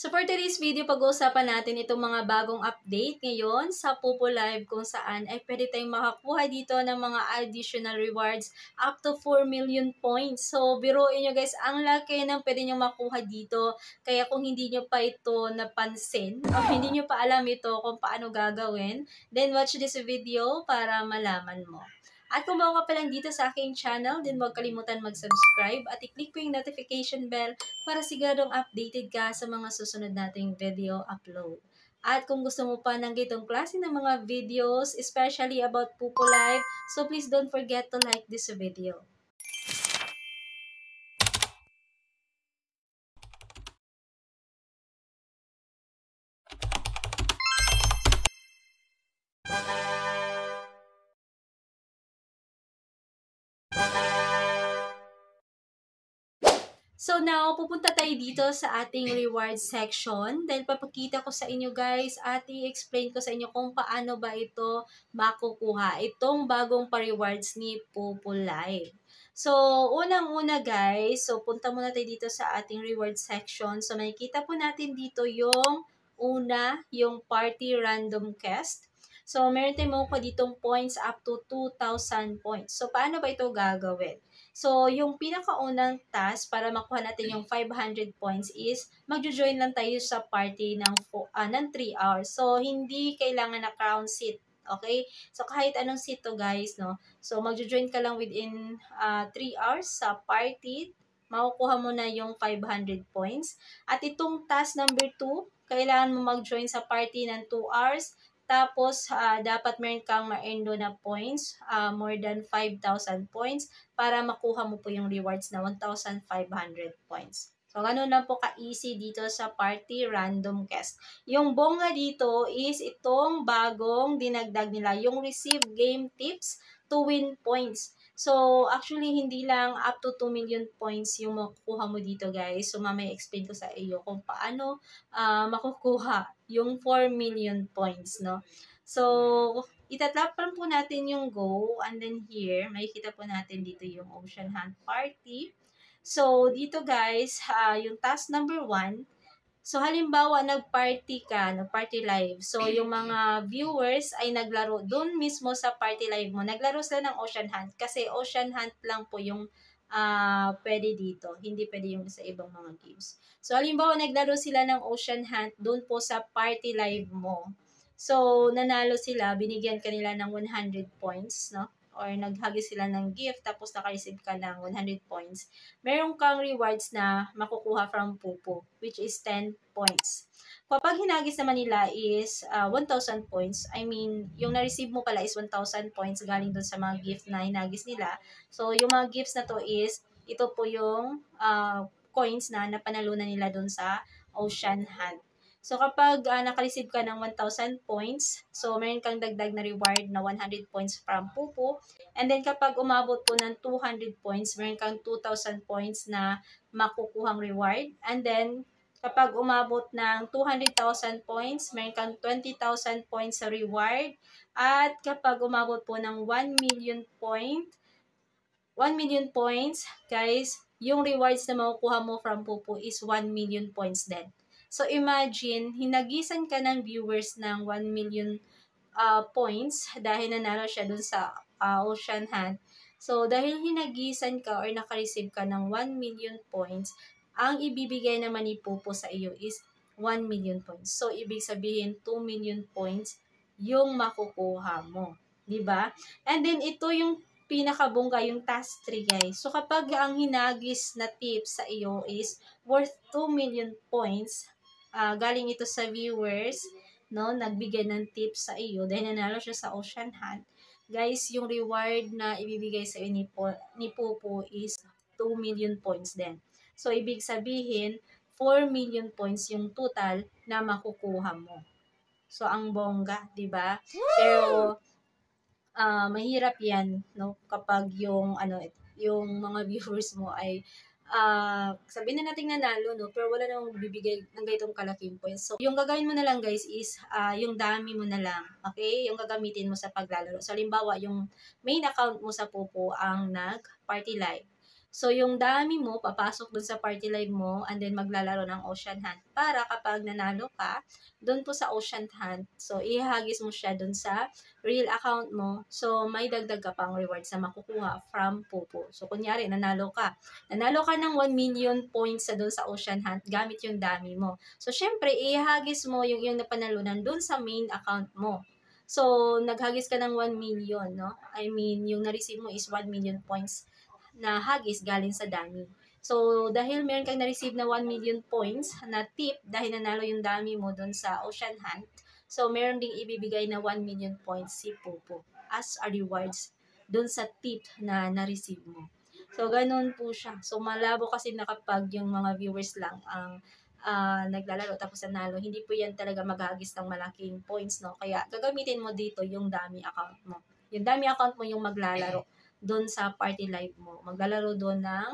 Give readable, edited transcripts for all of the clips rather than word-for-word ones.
So for today's video, pag-uusapan natin itong mga bagong update ngayon sa Popo Live kung saan ay pwede tayong makakuha dito ng mga additional rewards up to 4 million points. So biruin nyo guys, ang laki ng pwede nyo makuha dito. Kaya kung hindi nyo pa ito napansin o hindi nyo pa alam ito kung paano gagawin, then watch this video para malaman mo. At kung bago ka pa lang dito sa aking channel, then huwag kalimutan mag-subscribe at i-click po yung notification bell para siguradong updated ka sa mga susunod nating video upload. At kung gusto mo pa ng gitong klase ng mga videos, especially about Popo Live, so please don't forget to like this video. So now, pupunta tayo dito sa ating reward section. Dahil papakita ko sa inyo guys at i-explain ko sa inyo kung paano ba ito makukuha. Itong bagong pa-rewards ni Popo Live. So, unang-una guys, so punta muna tayo dito sa ating reward section. So, makikita po natin dito yung una, yung party random quest. So, meron tayong makukuha ditong points up to 2,000 points. So, paano ba ito gagawin? So, yung pinakaunang task para makuha natin yung 500 points is magjo-join lang tayo sa party ng 3 hours. So, hindi kailangan na crown seat. Okay? So, kahit anong seat to guys, no? So, magjo-join ka lang within 3 hours sa party. Makukuha mo na yung 500 points. At itong task number 2, kailangan mo mag-join sa party ng 2 hours. Tapos, dapat meron kang ma-earn na points, more than 5,000 points, para makuha mo po yung rewards na 1,500 points. So, ganun lang po ka-easy dito sa party random quest. Yung bongga dito is itong bagong dinagdag nila, yung receive game tips to win points. So, actually, hindi lang up to 2 million points yung makukuha mo dito, guys. So, mamaya explain ko sa iyo kung paano makukuha yung 4 million points, no? So, itatap lang po natin yung go. And then here, makikita po natin dito yung Ocean Hunt Party. So, dito guys, yung task number 1, so, halimbawa, nag-party ka, nag-party live. So, yung mga viewers ay naglaro doon mismo sa party live mo. Naglaro sila ng Ocean Hunt kasi Ocean Hunt lang po yung pwede dito. Hindi pwede yung sa ibang mga games. So, halimbawa, naglaro sila ng Ocean Hunt doon po sa party live mo. So, nanalo sila, binigyan kanila ng 100 points, no? Or naghagi sila ng gift, tapos naka-receive ka ng 100 points. Meron kang rewards na makukuha from Popo, which is 10 points. Kapag hinagis naman nila is 1,000 points, I mean, yung na-receive mo pala is 1,000 points galing dun sa mga gift na hinagis nila. So, yung mga gifts na to is, ito po yung coins na napanalunan nila dun sa Ocean Hunt. So, kapag naka-receive ka ng 1,000 points, so meron kang dagdag na reward na 100 points from Popo. And then, kapag umabot po ng 200 points, meron kang 2,000 points na makukuhang reward. And then, kapag umabot ng 200,000 points, meron kang 20,000 points sa reward. At kapag umabot po ng 1 million points, guys, yung rewards na makukuha mo from Popo is 1 million points din. So, imagine, hinagisan ka ng viewers ng 1 million points dahil nanalo siya dun sa Ocean Hunt. So, dahil hinagisan ka or naka-receive ka ng 1 million points, ang ibibigay naman ni Popo sa iyo is 1 million points. So, ibig sabihin, 2 million points yung makukuha mo. Diba? And then, ito yung pinakabongga, yung task 3 guys. So, kapag ang hinagis na tips sa iyo is worth 2 million points, galing ito sa viewers, no, nagbigay ng tips sa iyo dahil nanalo siya sa Ocean Hunt. Guys, yung reward na ibibigay sa iyo ni Popo is 2 million points din. So, ibig sabihin, 4 million points yung total na makukuha mo. So, ang bongga, di ba? Pero, mahirap yan, no, kapag yung mga viewers mo ay sabihin na natin nanalo, no, pero wala namang bibigay ng ganitong kalaking points. So, yung gagawin mo na lang guys is yung dami mo na lang, okay? Yung gagamitin mo sa paglalaro. So, halimbawa, yung main account mo sa Popo ang nag-party live. So, yung dami mo, papasok dun sa party live mo, and then maglalaro ng Ocean Hunt. Para kapag nanalo ka, dun po sa Ocean Hunt, so, ihagis mo siya dun sa real account mo. So, may dagdag ka pang rewards na makukuha from Pupo. So, kunyari, nanalo ka. Nanalo ka ng 1 million points sa dun sa Ocean Hunt gamit yung dami mo. So, syempre, ihagis mo yung iyong napanalunan dun sa main account mo. So, naghagis ka ng 1 million, no? I mean, yung na-receive mo is 1 million points na hagis galing sa dami. So, dahil meron kang na-receive na 1 million points na tip dahil nanalo yung dami mo doon sa Ocean Hunt, so meron ding ibibigay na 1 million points si Popo as a rewards doon sa tip na na-receive mo. So, ganun po siya. So, malabo kasi na kapag yung mga viewers lang ang naglalaro tapos nanalo, hindi po yan talaga maghagis ng malaking points, no? Kaya, gagamitin mo dito yung dami account mo. Yung dami account mo yung maglalaro doon sa party live mo. Maglalaro doon ng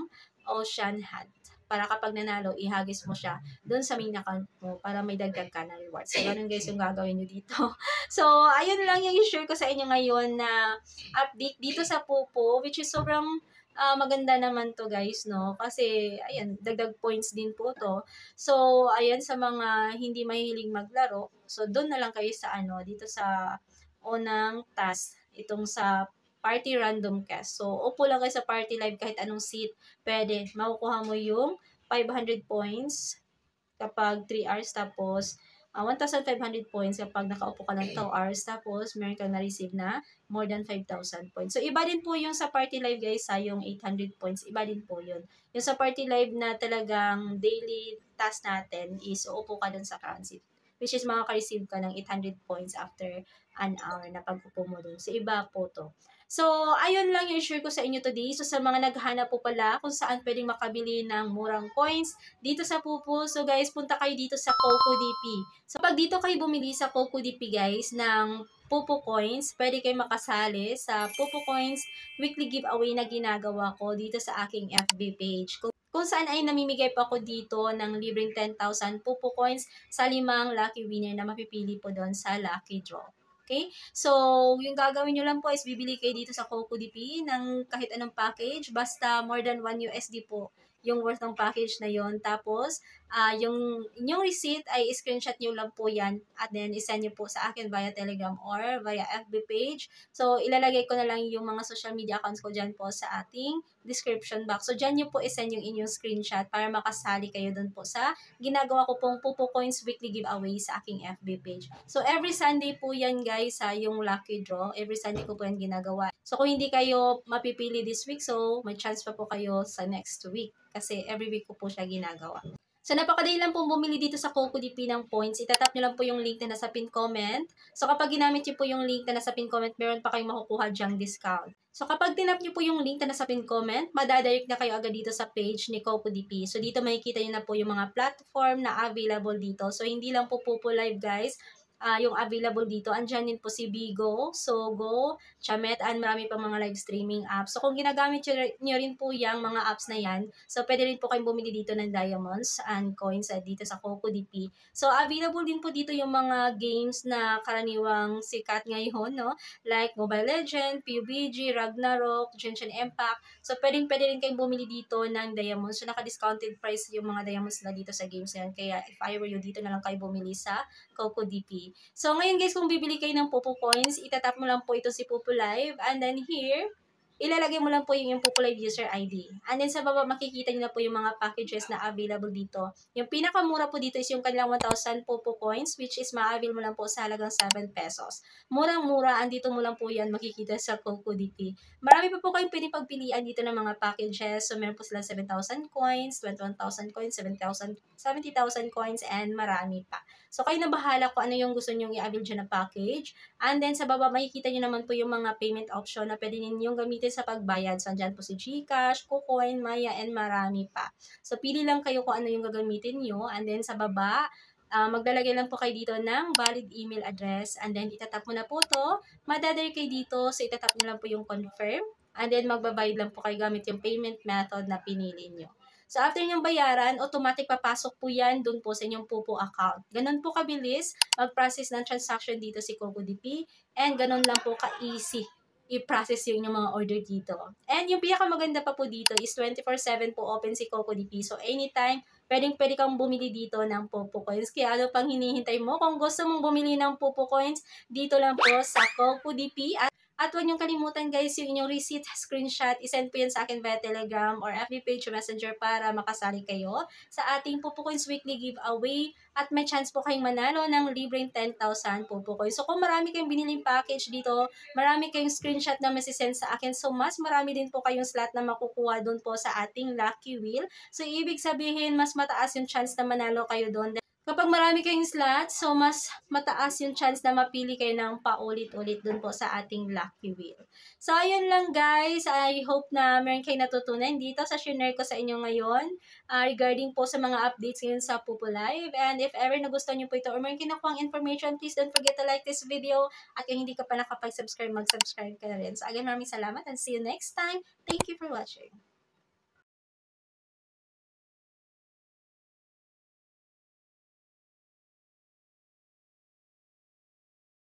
Ocean Hunt. Para kapag nanalo, ihagis mo siya doon sa main account mo para may dagdag ka na rewards. So, ganun guys yung gagawin nyo dito. So, ayun lang yung i-share ko sa inyo ngayon na update dito sa Popo, which is sobrang maganda naman to guys, no? Kasi, ayan, dagdag points din po to. So, ayan, sa mga hindi mahihilig maglaro, so doon na lang kayo sa dito sa unang task, itong sa party random cast. So, upo lang kayo sa party live kahit anong seat. Pwede. Makukuha mo yung 500 points kapag 3 hours. Tapos, 1,500 points kapag nakaupo ka ng 2 hours. Tapos, meron kang na-receive na more than 5,000 points. So, iba din po yung sa party live guys, yung 800 points. Iba din po yun. Yung sa party live na talagang daily task natin is uupo ka dun sa currency, which is makaka-receive ka ng 800 points after an hour na pag-upo mo dun. So, iba po to. So, ayun lang yung share ko sa inyo today. So, sa mga naghahanap po pala kung saan pwedeng makabili ng murang coins dito sa Pupo. So, guys, punta kayo dito sa CocoDP. So, pag dito kayo bumili sa CocoDP, guys, ng Pupo Coins, pwede kayo makasali sa Pupo Coins weekly giveaway na ginagawa ko dito sa aking FB page. Kung saan ay namimigay po ako dito ng libreng 10,000 Pupo Coins sa 5 lucky winner na mapipili po doon sa lucky draw. Okay? So, yung gagawin nyo lang po is bibili kayo dito sa CocoDP ng kahit anong package. Basta more than 1 USD po yung worth ng package na yon. Tapos, yung inyong receipt ay screenshot nyo lang po yan at then isend nyo po sa akin via Telegram or via FB page. So, ilalagay ko na lang yung mga social media accounts ko dyan po sa ating description box. So, dyan nyo po isend yung inyong screenshot para makasali kayo dun po sa ginagawa ko pong Pupo Coins weekly giveaway sa aking FB page. So, every Sunday po yan guys, yung lucky draw. Every Sunday ko po yan ginagawa. So, kung hindi kayo mapipili this week, so may chance pa po kayo sa next week. Kasi every week ko po siya ginagawa. So, napakadali lang pong bumili dito sa CocoDP ng points. Itatap nyo lang po yung link na nasa pin comment. So, kapag ginamit nyo po yung link na nasa pin comment, meron pa kayong makukuha dyang discount. So, kapag tinap nyo po yung link na nasa pin comment, madadirect na kayo agad dito sa page ni CocoDP. So, dito makikita nyo na po yung mga platform na available dito. So, hindi lang po Pupo Live guys. Yung available dito. Andyan din po si Bigo, Sogo, Chamet, and marami pa mga live streaming apps. So, kung ginagamit nyo rin po yung mga apps na yan, so, pwede rin po kayong bumili dito ng diamonds and coins dito sa CocoDP. So, available din po dito yung mga games na karaniwang sikat ngayon, no? Like Mobile Legends, PUBG, Ragnarok, Genshin Impact. So, pwede rin kayong bumili dito ng diamonds. So, naka-discounted price yung mga diamonds na dito sa games na yan. Kaya, if I were you, dito na lang kayo bumili sa CocoDP. So, ngayon guys, kung bibili kayo ng Pupo Coins, itatap mo lang po ito si Pupo Live. And then here, ilalagay mo lang po yung Pupo Live user ID. And then sa baba, makikita nyo na po yung mga packages na available dito. Yung pinakamura po dito is yung kanilang 1,000 Pupo Coins, which is ma-avail mo lang po sa halagang 7 pesos. Murang-mura, andito mo lang po yan makikita sa CocoDP. Marami pa po kayong pwedeng pagpilian dito ng mga packages. So, meron po sila 7,000 coins, 21,000 coins, 70,000 coins, and marami pa. So, kayo na bahala kung ano yung gusto nyong i-avail dyan na package. And then, sa baba, makikita nyo naman po yung mga payment option na pwede ninyong gamitin sa pagbayad. So, andyan po si GCash, KuCoin, Maya, and marami pa. So, pili lang kayo kung ano yung gagamitin nyo. And then, sa baba, maglalagay lang po kayo dito ng valid email address. And then, itatap mo na po to. Madadali kayo dito. So, itatap nyo lang po yung confirm. And then, magbabayad lang po kayo gamit yung payment method na pinili nyo. So, after nyong bayaran, automatic papasok po yan dun po sa inyong Pupo account. Ganun po kabilis mag-process ng transaction dito si CocoDP and ganun lang po ka-easy i-process yung inyong mga order dito. And yung pinakamaganda pa po dito is 24/7 po open si CocoDP. So, anytime, pwede kang bumili dito ng Popo Coins. Kaya ano pang hinihintay mo? Kung gusto mong bumili ng Popo Coins, dito lang po sa CocoDP. At huwag niyong kalimutan guys, yung inyong receipt screenshot, isend po yan sa akin via Telegram or FB page o Messenger para makasali kayo sa ating Popo Coins Weekly Giveaway at may chance po kayong manalo ng libreng 10,000 Popo Coins. So kung marami kayong biniling package dito, marami kayong screenshot na masisend sa akin. So mas marami din po kayong slot na makukuha doon po sa ating Lucky Wheel. So ibig sabihin, mas mataas yung chance na manalo kayo doon. Kapag marami kayong slots, so mas mataas yung chance na mapili kayo ng paulit-ulit dun po sa ating Lucky Wheel. So, ayun lang guys. I hope na meron kayong natutunan dito sa share ko sa inyo ngayon regarding po sa mga updates ngayon sa Popo Live. And if ever nagustuhan nyo po ito or meron kinukuhang information, please don't forget to like this video. At kung hindi ka pa nakapag-subscribe, mag-subscribe ka na rin. So, again, maraming salamat and see you next time. Thank you for watching.